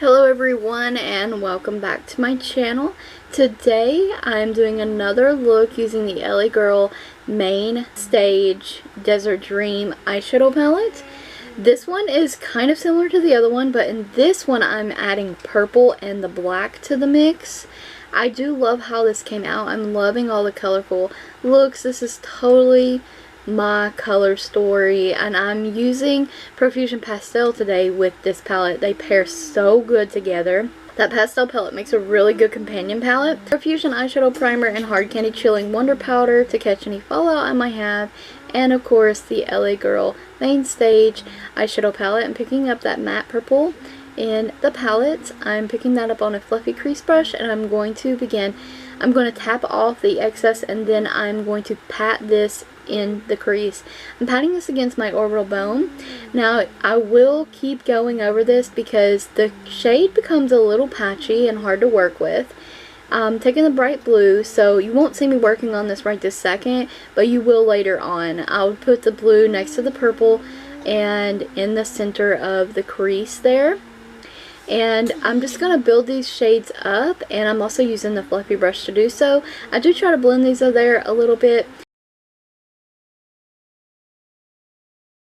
Hello everyone and welcome back to my channel. Today I'm doing another look using the LA Girl Mainstage Desert Dream eyeshadow palette. This one is kind of similar to the other one, but in this one I'm adding purple and the black to the mix. I do love how this came out. I'm loving all the colorful looks. This is totally my color story, and I'm using Profusion Pastel today with this palette. They pair so good together. That pastel palette makes a really good companion palette. Profusion eyeshadow primer and hard candy chilling wonder powder to catch any fallout I might have, and of course the LA Girl Mainstage eyeshadow palette. I'm picking up that matte purple in the palette. I'm picking that up on a fluffy crease brush, and I'm going to tap off the excess, and then I'm going to pat this in the crease. I'm patting this against my orbital bone. Now I will keep going over this because the shade becomes a little patchy and hard to work with. I'm taking the bright blue, so you won't see me working on this right this second, but you will later on. I'll put the blue next to the purple and in the center of the crease there. And I'm just going to build these shades up, and I'm also using the fluffy brush to do so. I do try to blend these over there a little bit.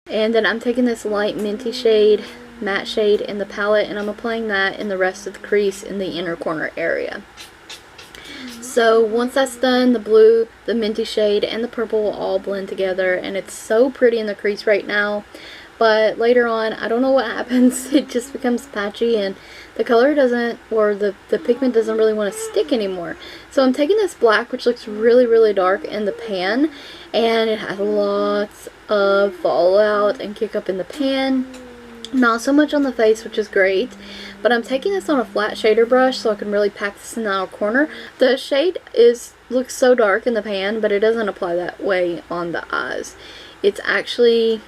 And then I'm taking this light minty shade, matte shade in the palette, and I'm applying that in the rest of the crease in the inner corner area. So once that's done, the blue, the minty shade, and the purple will all blend together, and it's so pretty in the crease right now. But later on, I don't know what happens, it just becomes patchy and the color doesn't, or the pigment doesn't really want to stick anymore. So I'm taking this black, which looks really, really dark in the pan, and it has lots of fallout and kick up in the pan. Not so much on the face, which is great, but I'm taking this on a flat shader brush so I can really pack this in the outer corner. The shade looks so dark in the pan, but it doesn't apply that way on the eyes. It's actually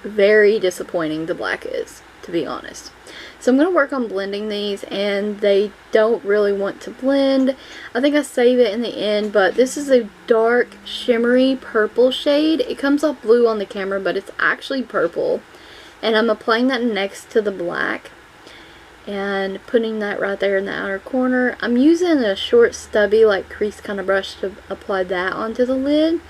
very disappointing, the black is, to be honest. So I'm going to work on blending these, and they don't really want to blend. I think I save it in the end, but this is a dark shimmery purple shade. It comes off blue on the camera, but it's actually purple. And I'm applying that next to the black and putting that right there in the outer corner. I'm using a short stubby like crease kind of brush to apply that onto the lid.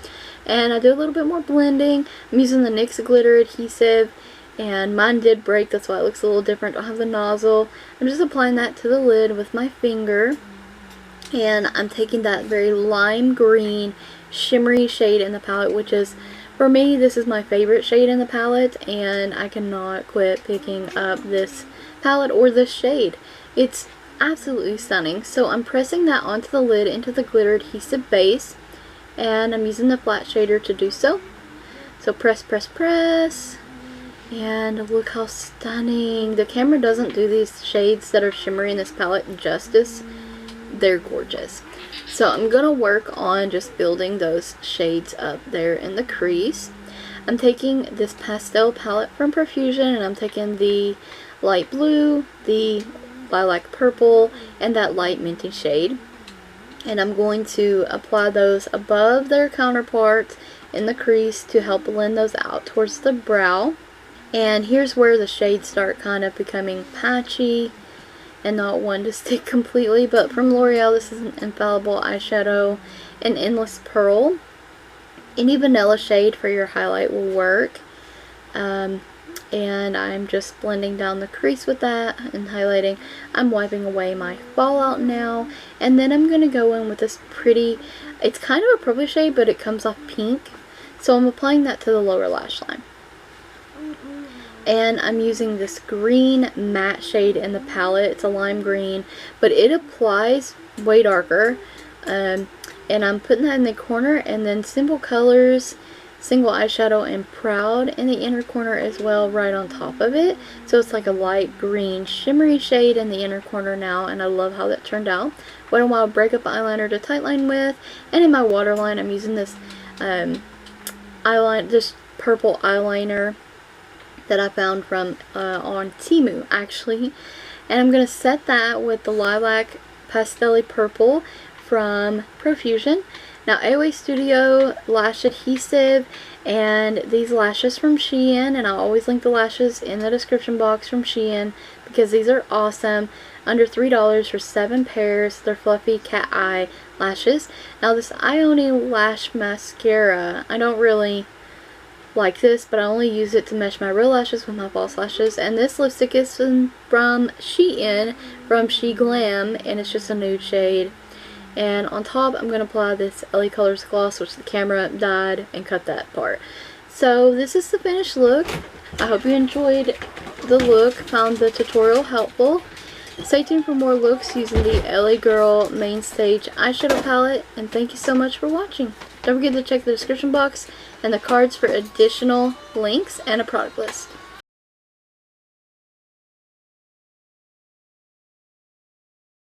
And I do a little bit more blending. I'm using the NYX Glitter Adhesive, and mine did break, that's why it looks a little different. I don't have the nozzle. I'm just applying that to the lid with my finger, and I'm taking that very lime green shimmery shade in the palette, which is, for me, this is my favorite shade in the palette, and I cannot quit picking up this palette or this shade. It's absolutely stunning. So I'm pressing that onto the lid into the glitter adhesive base, and I'm using the flat shader to do so. So press, press, press, and look how stunning. The camera doesn't do these shades that are shimmery in this palette justice. They're gorgeous. So I'm gonna work on just building those shades up there in the crease. I'm taking this pastel palette from Profusion, and I'm taking the light blue, the lilac purple, and that light minty shade. And I'm going to apply those above their counterparts in the crease to help blend those out towards the brow. And here's where the shades start kind of becoming patchy and not one to stick completely. But from L'Oreal, this is an Infallible eyeshadow in Endless Pearl. Any vanilla shade for your highlight will work. And I'm just blending down the crease with that and highlighting. I'm wiping away my fallout now, and then I'm going to go in with this pretty, it's kind of a purple shade, but it comes off pink, so I'm applying that to the lower lash line. And I'm using this green matte shade in the palette. It's a lime green, but it applies way darker, and I'm putting that in the corner, and then Simple Colors Single Eyeshadow and Proud in the inner corner as well, right on top of it. So it's like a light green shimmery shade in the inner corner now, and I love how that turned out. WetnWild Breakup eyeliner to tightline with, and in my waterline I'm using this this purple eyeliner that I found from on Temu actually, and I'm gonna set that with the lilac pastel purple from Profusion. Now, AOA Studio Lash Adhesive And these lashes from Shein, and I'll always link the lashes in the description box from Shein because these are awesome. Under $3 for 7 pairs. They're fluffy cat eye lashes. Now this Ioni Lash Mascara, I don't really like this, but I only use it to mesh my real lashes with my false lashes. And this lipstick is from Shein, from Sheglam, and it's just a nude shade. And on top, I'm going to apply this LaColors gloss, which the camera died and cut that part. So this is the finished look. I hope you enjoyed the look, found the tutorial helpful. Stay tuned for more looks using the LA Girl Mainstage eyeshadow palette. And thank you so much for watching. Don't forget to check the description box and the cards for additional links and a product list.